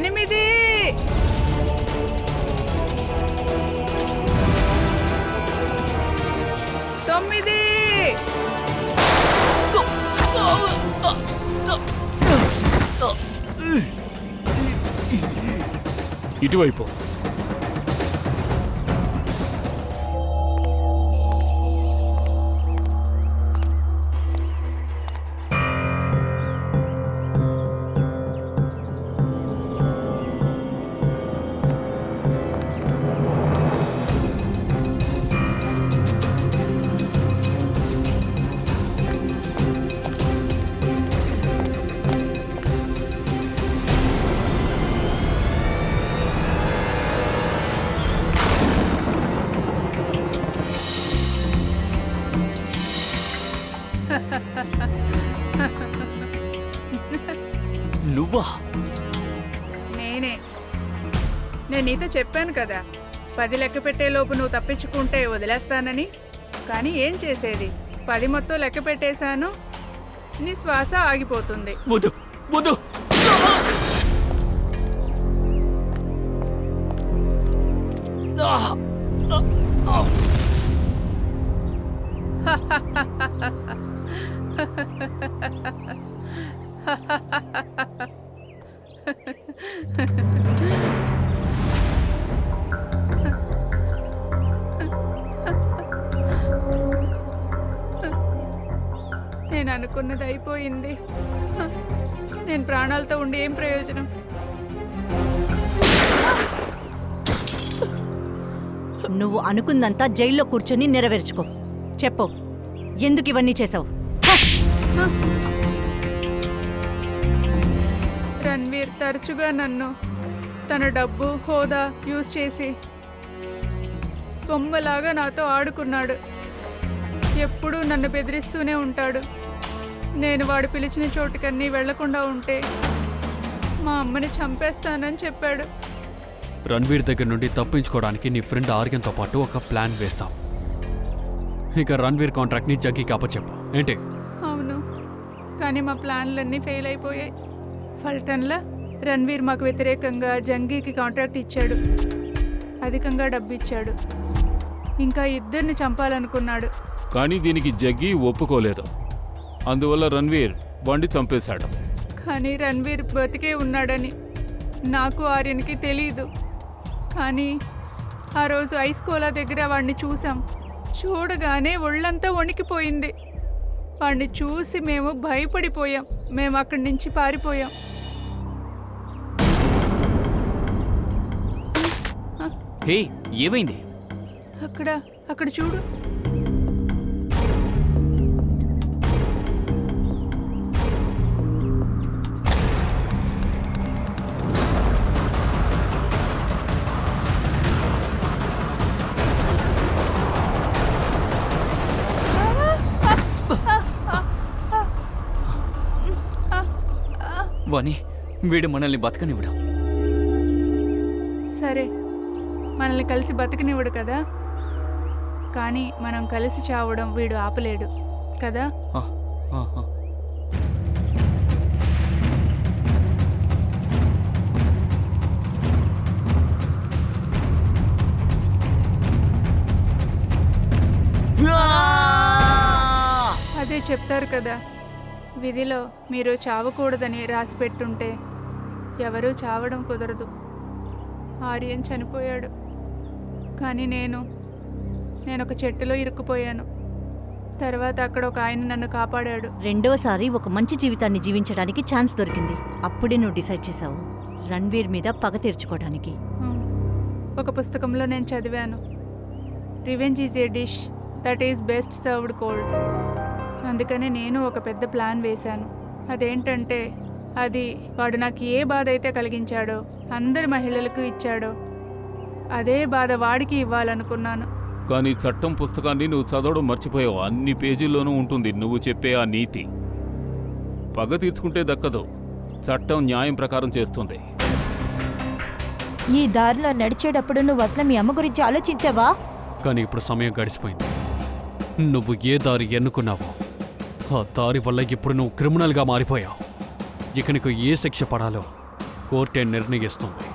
8 9 ఇటువైపు. నువ్వా? నేనే. నేను నీతో చెప్పాను కదా, 10 లెక్క పెట్టేలోపు నువ్వు తప్పించుకుంటే వదిలేస్తానని. కానీ ఏం చేసేది, 10 మొత్తం లెక్క పెట్టేశాను. నీ శ్వాస ఆగిపోతుంది. వద్దు వద్దు. నేను అనుకున్నది అయిపోయింది. నేను ప్రాణాలతో ఉండి ఏం ప్రయోజనం? నువ్వు అనుకుందంతా జైల్లో కూర్చొని నెరవేర్చుకో. చెప్పు, ఎందుకు ఇవన్నీ చేసావు? రణ్వీర్ తరచుగా నన్ను తన డబ్బు హోదా యూజ్ చేసి బొమ్మలాగా నాతో ఆడుకున్నాడు. ఎప్పుడూ నన్ను బెదిరిస్తూనే ఉంటాడు. నేను వాడు పిలిచిన చోటుకన్నీ వెళ్లకుండా ఉంటే మా అమ్మని చంపేస్తానని చెప్పాడు. రణ్వీర్ దగ్గర నుండి తప్పించుకోవడానికి నీ ఫ్రెండ్ ఆర్యన్తో పాటు ఒక ప్లాన్ వేస్తాం. ఇక రణ్వీర్ కాంట్రాక్ట్ని జగ్గీకి అప్పచెప్పు. ఏంటి? అవును, కానీ మా ప్లాన్లన్నీ ఫెయిల్ అయిపోయాయి. ఫల్టన్లా రణ్వీర్ మాకు వ్యతిరేకంగా జంగీకి కాంట్రాక్ట్ ఇచ్చాడు, అధికంగా డబ్బు ఇచ్చాడు. ఇంకా 2 చంపాలనుకున్నాడు. కానీ దీనికి జగ్గి ఒప్పుకోలేదు. అందువల్ల రణ్వీర్ బండి చంపేశాడు. కానీ రణ్వీర్ బతికే ఉన్నాడని నాకు ఆర్యన్కి తెలీదు. కానీ ఆ రోజు ఐస్ కోలా దగ్గర వాడిని చూసాం. చూడగానే ఒళ్ళంతా వణికిపోయింది. వాడిని చూసి మేము భయపడిపోయాం. మేము అక్కడి నుంచి పారిపోయాం. హే, ఏమైంది? అక్కడ అక్కడ చూడు. వాణి, వీడు మనల్ని బతకనివ్వడం. సరే, మనల్ని కలిసి బతికినివ్వడు కదా, కానీ మనం కలిసి చావడం వీడు ఆపలేడు కదా. ఆ, ఆ, ఆ. అదే చెప్తారు కదా, విధిలో మీరు చావకూడదని రాసి పెట్టుంటే ఎవరూ చావడం కుదరదు. ఆర్యన్ చనిపోయాడు, కానీ నేను ఒక చెట్టులో ఇరుక్కుపోయాను. తర్వాత అక్కడ ఒక ఆయన నన్ను కాపాడాడు. రెండోసారి ఒక మంచి జీవితాన్ని జీవించడానికి ఛాన్స్ దొరికింది. అప్పుడే నువ్వు డిసైడ్ చేశావు రణ్వీర్ మీద పగ తీర్చుకోవడానికి. ఒక పుస్తకంలో నేను చదివాను, revenge is a dish that is best served cold. అందుకనే నేను ఒక పెద్ద ప్లాన్ వేశాను. అదేంటంటే, అది వాడు నాకు ఏ బాధ అయితే కలిగించాడో, అందరి మహిళలకు ఇచ్చాడో, అదే బాధ వాడికి ఇవ్వాలనుకున్నాను. కానీ చట్టం పుస్తకాన్ని నువ్వు చదవడం మర్చిపోయావు. అన్ని పేజీల్లోనూ ఉంటుంది నువ్వు చెప్పే ఆ నీతి. పగ తీర్చుకుంటే దక్కదు, చట్టం న్యాయం ప్రకారం చేస్తుంది. ఈ దారిలో నడిచేటప్పుడు నువ్వు అసలు మీ అమ్మ గురించి ఆలోచించావా? కానీ ఇప్పుడు సమయం గడిచిపోయింది. నువ్వు ఏ దారి ఎన్నుకున్నావో ఆ దారి వల్ల ఇప్పుడు నువ్వు క్రిమినల్గా మారిపోయావు. ఇక నీకు ఏ శిక్ష పడాలో కోర్టే నిర్ణయిస్తుంది.